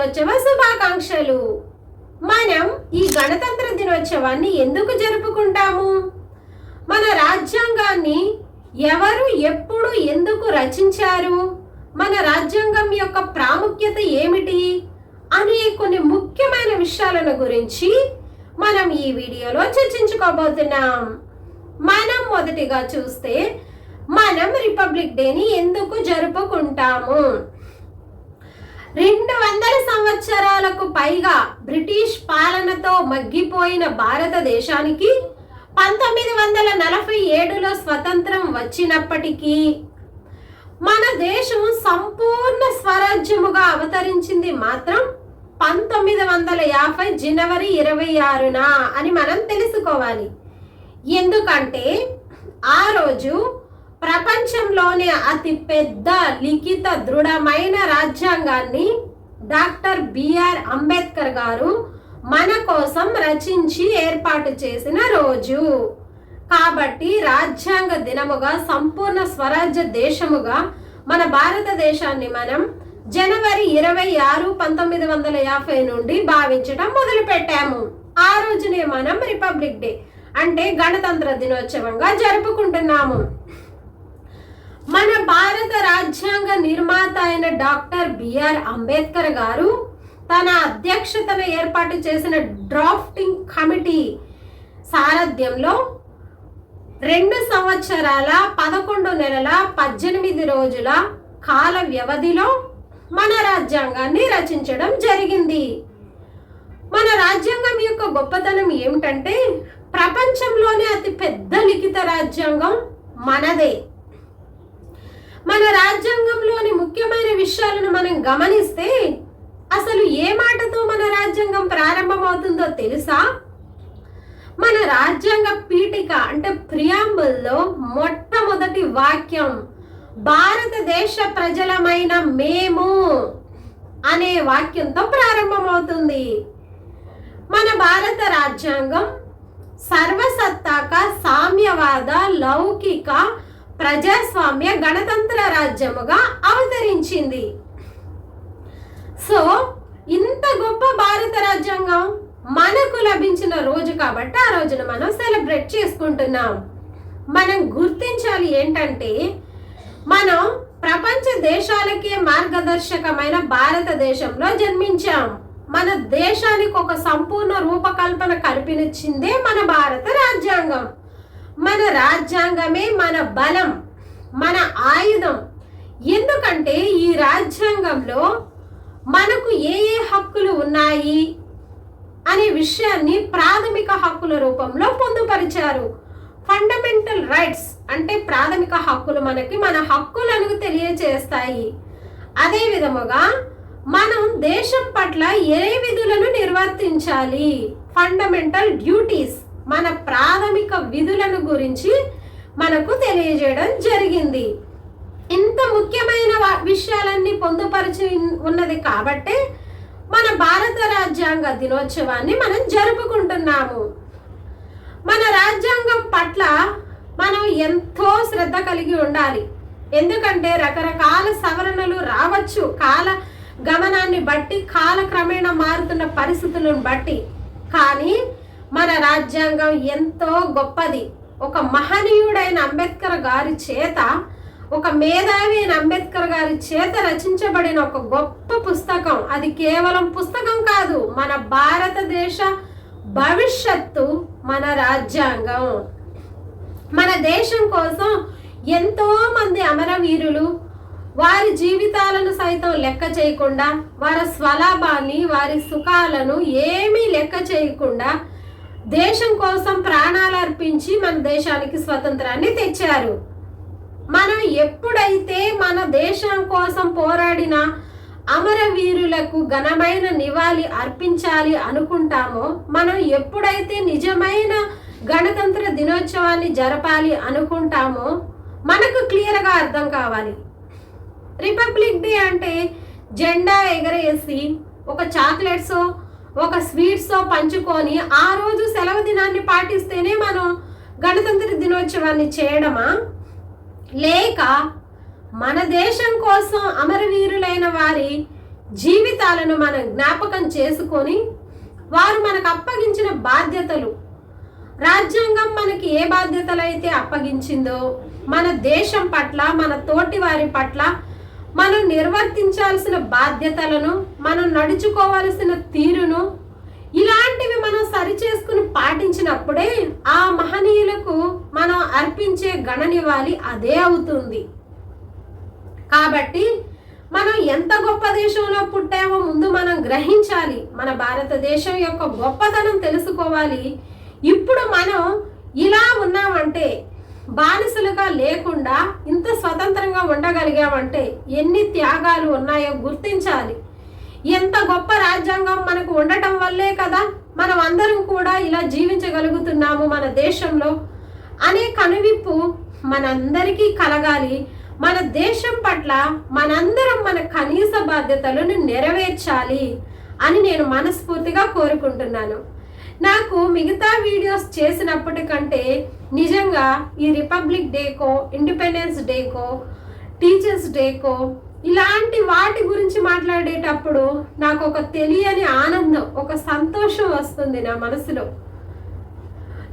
దినోత్సవ శుభాకాంక్షలు. మనం ఈ గణతంత్ర దినోత్సవాన్ని ఎందుకు జరుపుకుంటాము? మన రాజ్యాంగాన్ని ఎవరు ఎప్పుడు ఎందుకు రచించారు, మన రాజ్యాంగం యొక్క ప్రాముఖ్యత ఏమిటి అనే కొన్ని ముఖ్యమైన విషయాలను గురించి మనం ఈ వీడియోలో చర్చించుకోబోతున్నాం. మనం మొదటిగా చూస్తే మనం రిపబ్లిక్ డేని ఎందుకు జరుపుకుంటాము? 200 సంవత్సరాలకు పైగా బ్రిటిష్ పాలనతో మగ్గిపోయిన భారతదేశానికి 1947లో స్వతంత్రం వచ్చినప్పటికీ మన దేశం సంపూర్ణ స్వరాజ్యముగా అవతరించింది మాత్రం 1950 జనవరి 26న అని మనం తెలుసుకోవాలి. ఎందుకంటే ఆ రోజు ప్రపంచంలోనే అతి పెద్ద లిఖిత దృఢమైన రాజ్యాంగాన్ని డాక్టర్ బిఆర్ అంబేద్కర్ గారు మన కోసం రచించి ఏర్పాటు చేసిన రోజు. కాబట్టి రాజ్యాంగ దినముగా, సంపూర్ణ స్వరాజ్య దేశముగా మన భారతదేశాన్ని మనం జనవరి 26, 1950 నుండి భావించడం మొదలుపెట్టాము. ఆ రోజునే మనం రిపబ్లిక్ డే అంటే గణతంత్ర దినోత్సవంగా జరుపుకుంటున్నాము. మన భారత రాజ్యాంగ నిర్మాత అయిన డాక్టర్ బిఆర్ అంబేద్కర్ గారు తన అధ్యక్షతన ఏర్పాటు చేసిన డ్రాఫ్టింగ్ కమిటీ సారథ్యంలో 2 సంవత్సరాల 11 నెలల 18 రోజుల కాల వ్యవధిలో మన రాజ్యాంగాన్ని రచించడం జరిగింది. మన రాజ్యాంగం యొక్క గొప్పతనం ఏమిటంటే ప్రపంచంలోనే అతి పెద్ద లిఖిత రాజ్యాంగం మనదే. మన రాజ్యాంగంలోని ముఖ్యమైన విషయాలను మనం గమనిస్తే అసలు ఏ మాటతో మన రాజ్యాంగం ప్రారంభమవుతుందో తెలుసా? మన రాజ్యాంగ పీఠిక అంటే ప్రియాంబుల్లో మొట్టమొదటి వాక్యం భారతదేశ ప్రజలమైన మేము అనే వాక్యంతో ప్రారంభమవుతుంది. మన భారత రాజ్యాంగం సర్వసత్తాక సామ్యవాద లౌకిక ప్రజాస్వామ్య గణతంత్ర రాజ్యముగా అవతరించింది. సో ఇంత గొప్ప భారత రాజ్యాంగం మనకు లభించిన రోజు కాబట్టి ఆ రోజున మనం సెలబ్రేట్ చేసుకుంటున్నాం. మనం గుర్తించాలి ఏంటంటే మనం ప్రపంచ దేశాలకే మార్గదర్శకమైన భారతదేశంలో జన్మించాం. మన దేశానికి ఒక సంపూర్ణ రూపకల్పన కల్పించిందే మన భారత రాజ్యాంగం. మన రాజ్యాంగమే మన బలం, మన ఆయుధం. ఎందుకంటే ఈ రాజ్యాంగంలో మనకు ఏ ఏ హక్కులు ఉన్నాయి అనే విషయాన్ని ప్రాథమిక హక్కుల రూపంలో పొందుపరిచారు. ఫండమెంటల్ రైట్స్ అంటే ప్రాథమిక హక్కులు మనకి మన హక్కులను తెలియజేస్తాయి. అదే విధముగా మనం దేశం పట్ల ఏ విధులను నిర్వర్తించాలి, ఫండమెంటల్ డ్యూటీస్ మన ప్రాథమిక విధులను గురించి మనకు తెలియజేయడం జరిగింది. ఇంత ముఖ్యమైన విషయాలన్నీ పొందుపరిచి ఉన్నది కాబట్టే మన భారత రాజ్యాంగ దినోత్సవాన్ని మనం జరుపుకుంటున్నాము. మన రాజ్యాంగం పట్ల మనం ఎంతో శ్రద్ధ కలిగి ఉండాలి. ఎందుకంటే రకరకాల సవరణలు రావచ్చు కాల గమనాన్ని బట్టి, కాలక్రమేణా మారుతున్న పరిస్థితులను బట్టి. కానీ మన రాజ్యాంగం ఎంతో గొప్పది. ఒక మహనీయుడైన అంబేద్కర్ గారి చేత, ఒక మేధావి అయిన అంబేద్కర్ గారి చేత రచించబడిన ఒక గొప్ప పుస్తకం. అది కేవలం పుస్తకం కాదు, మన భారతదేశ భవిష్యత్తు మన రాజ్యాంగం. మన దేశం కోసం ఎంతో మంది అమరవీరులు వారి జీవితాలను సైతం లెక్క చేయకుండా, వారి స్వలాభాన్ని, వారి సుఖాలను ఏమీ లెక్క చేయకుండా దేశం కోసం ప్రాణాలు అర్పించి మన దేశానికి స్వతంత్రాన్ని తెచ్చారు. మనం ఎప్పుడైతే మన దేశం కోసం పోరాడిన అమరవీరులకు ఘనమైన నివాళి అర్పించాలి అనుకుంటామో, మనం ఎప్పుడైతే నిజమైన గణతంత్ర దినోత్సవాన్ని జరపాలి అనుకుంటామో మనకు క్లియర్గా అర్థం కావాలి. రిపబ్లిక్ డే అంటే జెండా ఎగరేసి ఒక చాక్లెట్స్, ఒక స్వీట్స్ పంచుకొని ఆ రోజు సెలవు దినాన్ని పాటిస్తేనే మనం గణతంత్ర దినోత్సవాన్ని చేయడమా? లేక మన దేశం కోసం అమరవీరులైన వారి జీవితాలను మనం జ్ఞాపకం చేసుకొని వారు మనకు అప్పగించిన బాధ్యతలు, రాజ్యాంగం మనకి ఏ బాధ్యతలు అయితే అప్పగించిందో మన దేశం పట్ల, మన తోటి వారి పట్ల మనం నిర్వర్తించాల్సిన బాధ్యతలను, మనం నడుచుకోవాల్సిన తీరును, ఇలాంటివి మనం సరిచేసుకుని పాటించినప్పుడే ఆ మహనీయులకు మనం అర్పించే గణనివ్వాలి అదే అవుతుంది. కాబట్టి మనం ఎంత గొప్ప దేశంలో పుట్టామో ముందు మనం గ్రహించాలి. మన భారతదేశం యొక్క గొప్పతనం తెలుసుకోవాలి. ఇప్పుడు మనం ఇలా ఉన్నామంటే, బానిసలుగా లేకుండా ఇంత స్వతంత్రంగా ఉండగలిగామంటే ఎన్ని త్యాగాలు ఉన్నాయో గుర్తించాలి. ఎంత గొప్ప రాజ్యాంగం మనకు ఉండటం వల్లే కదా మనం అందరం కూడా ఇలా జీవించగలుగుతున్నాము మన దేశంలో అనే కనువిప్పు మనందరికీ కలగాలి. మన దేశం పట్ల మనందరం మన కనీస బాధ్యతలను నెరవేర్చాలి అని నేను మనస్ఫూర్తిగా కోరుకుంటున్నాను. నాకు మిగతా వీడియోస్ చేసినప్పటికంటే నిజంగా ఈ రిపబ్లిక్ డేకో, ఇండిపెండెన్స్ డేకో, టీచర్స్ డేకో ఇలాంటి వాటి గురించి మాట్లాడేటప్పుడు నాకు ఒక తెలియని ఆనందం, ఒక సంతోషం వస్తుంది నా మనసులో.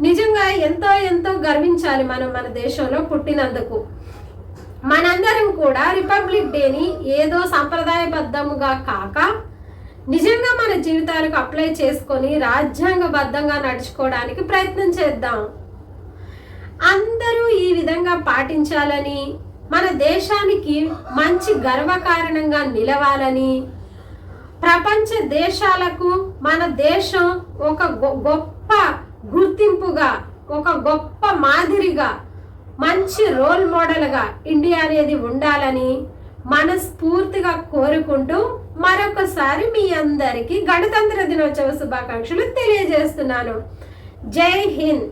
నిజంగా ఎంతో ఎంతో గర్వించాలి మనం మన దేశంలో పుట్టినందుకు. మనందరం కూడా రిపబ్లిక్ డేని ఏదో సంప్రదాయబద్ధముగా కాక నిజంగా మన జీవితాలకు అప్లై చేసుకొని రాజ్యాంగబద్ధంగా నడుచుకోవడానికి ప్రయత్నం చేద్దాం. అందరూ ఈ విధంగా పాటించాలని, మన దేశానికి మంచి గర్వకారణంగా నిలవాలని, ప్రపంచ దేశాలకు మన దేశం ఒక గొప్ప గుర్తింపుగా, ఒక గొప్ప మాదిరిగా, మంచి రోల్ మోడల్గా ఇండియా అనేది ఉండాలని మనస్ఫూర్తిగా కోరుకుంటూ మరొకసారి మీ అందరికీ గణతంత్ర దినోత్సవ శుభాకాంక్షలు తెలియజేస్తున్నాను. జై హింద్.